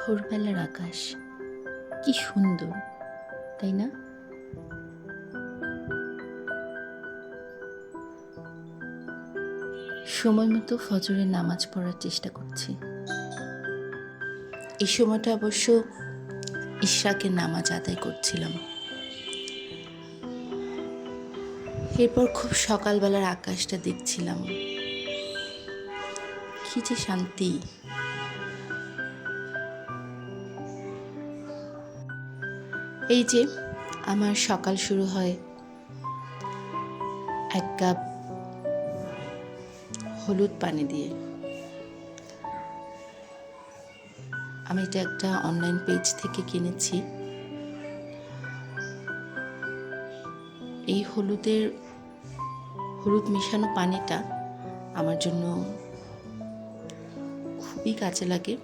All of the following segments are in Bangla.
ভোরবেলার আকাশ কি সুন্দর, তাই না? সময় মতো ফজরের নামাজ পড়ার চেষ্টা করছি। এই সময়টা অবশ্য ইশরাকের নামাজ আদায় করছিলাম। এরপর খুব সকালবেলার আকাশটা দেখছিলাম, কি যে শান্তি। এই যে আমার সকাল শুরু হয় এক কাপ হলুদ পানি দিয়ে। আমি এটা একটা অনলাইন পেজ থেকে কিনেছি। এই হলুদ মেশানো পানিটা আমার জন্য খুবই কাজে লাগে।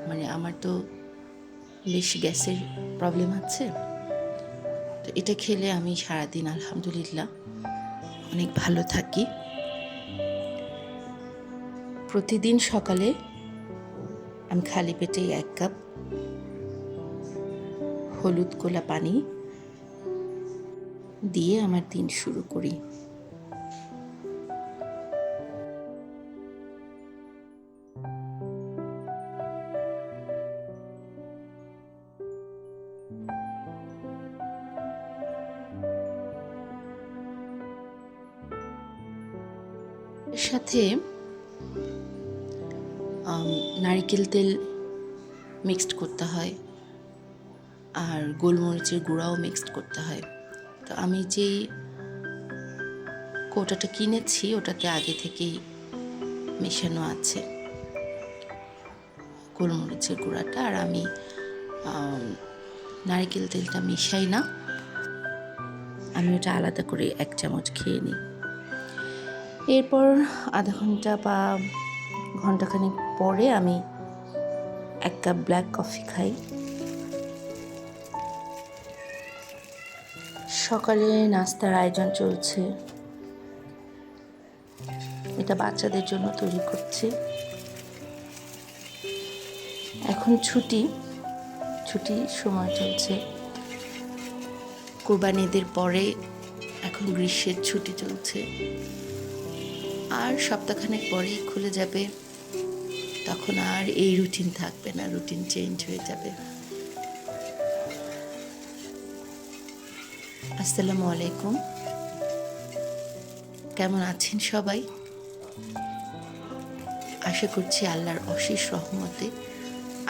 মানে আমার তো বেশ গ্যাসের প্রবলেম আছে, তো এটা খেলে আমি সারাদিন আলহামদুলিল্লাহ অনেক ভালো থাকি। প্রতিদিন সকালে আমি খালি পেটে এক কাপ হলুদ গোলা পানি দিয়ে আমার দিন শুরু করি। এর সাথে নারকেল তেল মিক্সড করতে হয়, আর গোলমরিচের গুঁড়াও মিক্সড করতে হয়। তো আমি যেই কৌটাটা কিনেছি ওটাতে আগে থেকেই মেশানো আছে গোলমরিচের গুঁড়াটা, আর আমি নারকেল তেলটা মিশাই না, আমি ওটা আলাদা করে 1 চামচ খেয়ে নিই। এরপর আধা ঘন্টা বা ঘন্টাখানেক পরে আমি 1 কাপ ব্ল্যাক কফি খাই। সকালে নাস্তার আয়োজন চলছে, এটা বাচ্চাদের জন্য তৈরি করছি। এখন ছুটির সময় চলছে, কোরবানি ঈদের পরে এখন গ্রীষ্মের ছুটি চলছে, আর সপ্তাহখানেক পরেই খুলে যাবে। তখন আর এই রুটিন থাকবে না, রুটিন চেঞ্জ হয়ে যাবে। আসসালামু আলাইকুম, কেমন আছেন সবাই? আশা করছি আল্লাহর অশেষ রহমতে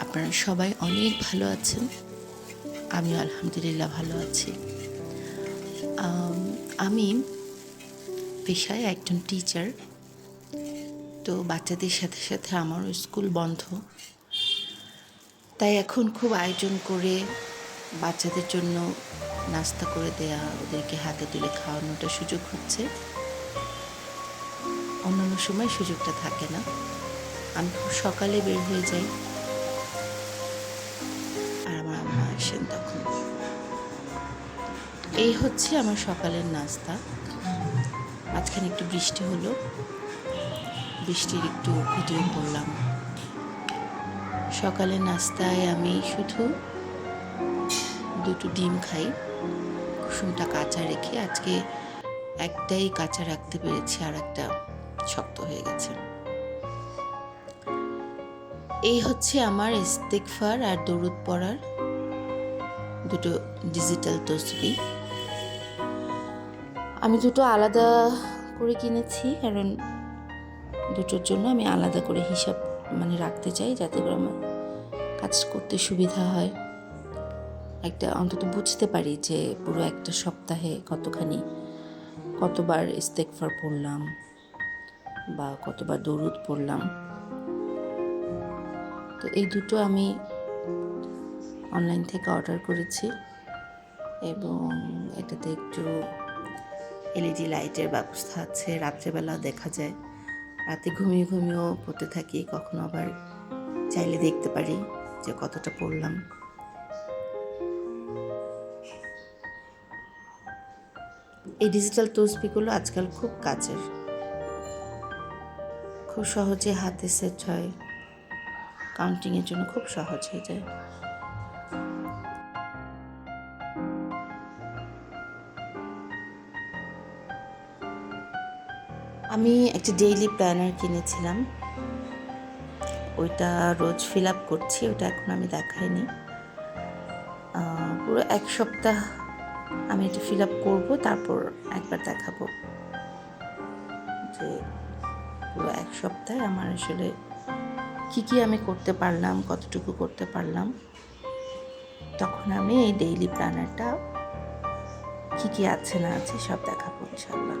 আপনারা সবাই অনেক ভালো আছেন। আমিও আলহামদুলিল্লাহ ভালো আছি। আমি পেশায় একজন টিচার, তো বাচ্চাদের সাথে সাথে আমারও স্কুল বন্ধ, তাই এখন খুব আয়োজন করে বাচ্চাদের জন্য নাস্তা করে দেয়া, ওদেরকে হাতে তুলে খাওয়ানোটা সুযোগ হচ্ছে। অন্যান্য সময় সুযোগটা থাকে না। আমি খুব সকালে বের হয়ে যাই, আর আমার আম্মা আসেন তখন। এই হচ্ছে আমার সকালের নাস্তা। মাঝখানে একটু বৃষ্টি হলো, বৃষ্টির একটু ভিডিও করলাম। সকালের নাস্তায় আমি শুধু 2টো ডিম খাই, কুসুমটা কাঁচা রেখে। আজকে একটাই কাঁচা রাখতে পেরেছি, আর একটা শক্ত হয়ে গেছে। এই হচ্ছে আমার ইস্তেগফার আর দরুদ পড়ার 2টো ডিজিটাল তসবিহ। আমি 2টো আলাদা করে কিনেছি, কারণ 2টোর জন্য আমি আলাদা করে হিসাব রাখতে চাই, যাতে করে আমার কাজ করতে সুবিধা হয়। একটা অন্তত বুঝতে পারি যে পুরো একটা সপ্তাহে কতবার ইস্তেগফার পড়লাম বা কতবার দরুদ পড়লাম। তো এই 2টো আমি অনলাইন থেকে অর্ডার করেছি, এবং এটাতে একটু এলইডি লাইটের ব্যবস্থা আছে, রাত্রেবেলা দেখা যায়। রাতে ঘুমিয়েও পড়তে থাকি, কখনো আবার চাইলে দেখতে পারি যে কতটা পড়লাম। এই ডিজিটাল তসবিহগুলো আজকাল খুব কাজের, খুব সহজে হাতে সেট হয়, কাউন্টিংয়ের জন্য খুব সহজ হয়ে যায়। আমি একটা ডেইলি প্ল্যানার কিনেছিলাম, ওইটা রোজ ফিল আপ করছি, ওটা এখন আমি দেখাইনি। পুরো 1 সপ্তাহ আমি এটা ফিল আপ করবো, তারপর একবার দেখাবো যে পুরো 1 সপ্তাহে আমার আসলে কী আমি করতে পারলাম, কতটুকু করতে পারলাম। তখন আমি এই ডেইলি প্ল্যানারটা কী আছে না আছে সব দেখাবো ইনশাল্লাহ।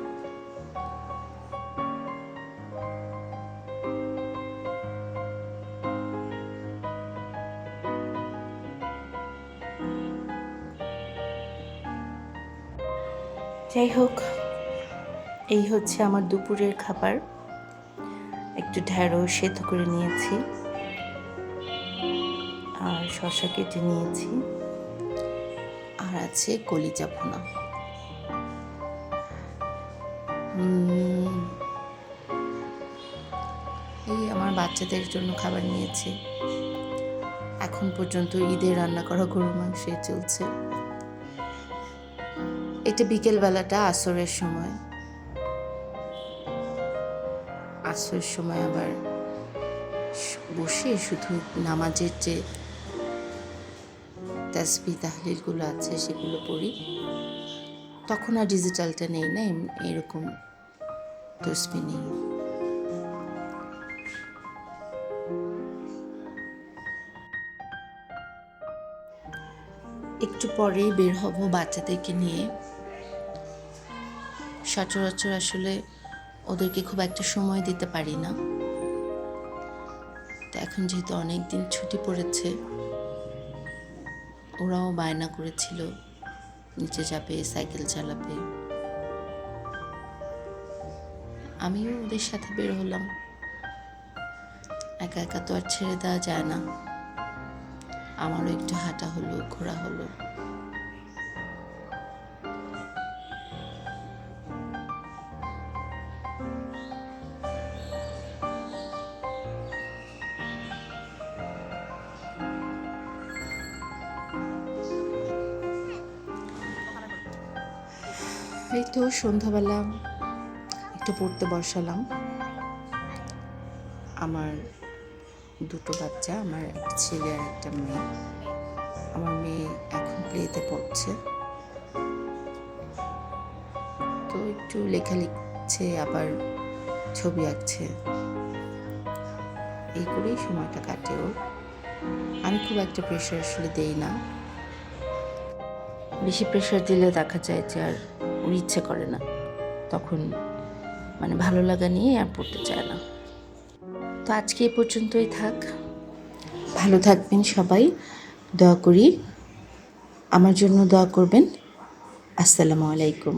যাই হোক, এই হচ্ছে আমার দুপুরের খাবার। একটু ঢেঁড়স সেদ্ধ করে নিয়েছি, আর শসা কেটে নিয়েছি, আর আছে কলিজা ভুনা। এই আমার বাচ্চাদের জন্য খাবার নিয়েছি। এখন পর্যন্ত ঈদের রান্না করা গরুর মাংসই চলছে। এটা বিকেলবেলাটা, আসরের সময়। আসরের সময় আবার বসে শুধু নামাজের যে তাসবিহ তাহলিলগুলো আছে সেগুলো পড়ি। তখন আর ডিজিটালটা নেই না, এরকম তসবিহ নেই। একটু পরেই বের হব বাচ্চাদেরকে নিয়ে। সচরাচর আসলে ওদেরকে খুব একটা সময় দিতে পারি না, তো এখন যেহেতু অনেক দিন ছুটি পড়েছে, ওরাও বায়না করেছিল নিচে যাবে, সাইকেল চালাবে। আমিও ওদের সাথে বের হলাম। একা একা তো আর ছেড়ে দেওয়া যায় না। আমারও একটু হাঁটা হলো, ঘোরা হলো। এই তো সন্ধ্যাবেলা একটু পড়তে বসালাম। আমার 2 বাচ্চা, আমার একটা ছেলে আর একটা মেয়ে। আমার মেয়ে এখন প্লেতে পড়ছে, তো একটু লেখা লিখছে, আবার ছবি আঁকছে, এই করেই সময়টা কাটে ওর। আমি খুব একটা প্রেশার আসলে দেই না। বেশি প্রেশার দিলে দেখা যায় যে আর ওর ইচ্ছে করে না, তখন মানে ভালো লাগা নিয়ে আর পড়তে চায় না। তো আজকে এই পর্যন্তই থাক। ভালো থাকবেন সবাই, দোয়া করি, আমার জন্য দোয়া করবেন। আসসালামু আলাইকুম।